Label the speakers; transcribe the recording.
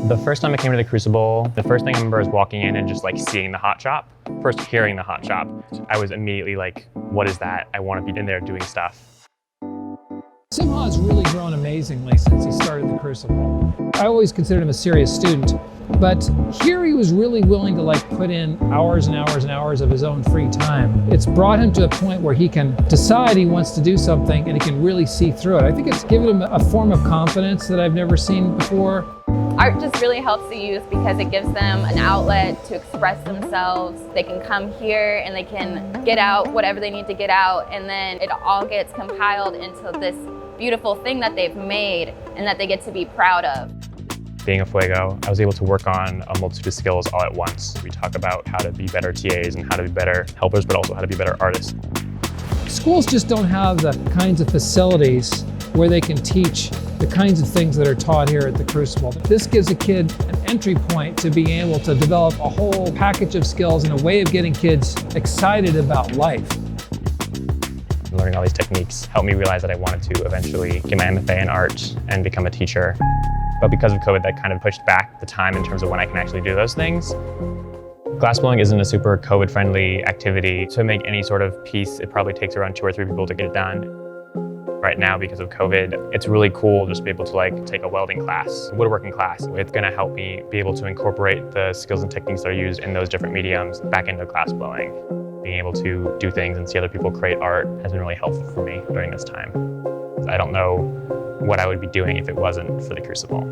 Speaker 1: The first time I came to the Crucible, the first thing I remember is walking in and just like seeing the hot shop. First hearing the hot shop, I was immediately like, what is that? I want to be in there doing stuff.
Speaker 2: Simha has really grown amazingly since he started the Crucible. I always considered him a serious student, but here he was really willing to put in hours and hours and hours of his own free time. It's brought him to a point where he can decide he wants to do something and he can really see through it. I think it's given him a form of confidence that I've never seen before.
Speaker 3: Art just really helps the youth because it gives them an outlet to express themselves. They can come here and they can get out whatever they need to get out, and then it all gets compiled into this beautiful thing that they've made and that they get to be proud of.
Speaker 1: Being a Fuego, I was able to work on a multitude of skills all at once. We talk about how to be better TAs and how to be better helpers, but also how to be better artists.
Speaker 2: Schools just don't have the kinds of facilities where they can teach the kinds of things that are taught here at the Crucible. This gives a kid an entry point to being able to develop a whole package of skills and a way of getting kids excited about life.
Speaker 1: Learning all these techniques helped me realize that I wanted to eventually get my MFA in art and become a teacher. But because of COVID, that kind of pushed back the time in terms of when I can actually do those things. Glassblowing isn't a super COVID-friendly activity. To make any sort of piece, it probably takes around 2 or 3 people to get it done. Right now, because of COVID, it's really cool just to be able to take a welding class, woodworking class. It's gonna help me be able to incorporate the skills and techniques that are used in those different mediums back into glassblowing. Being able to do things and see other people create art has been really helpful for me during this time. I don't know what I would be doing if it wasn't for the Crucible.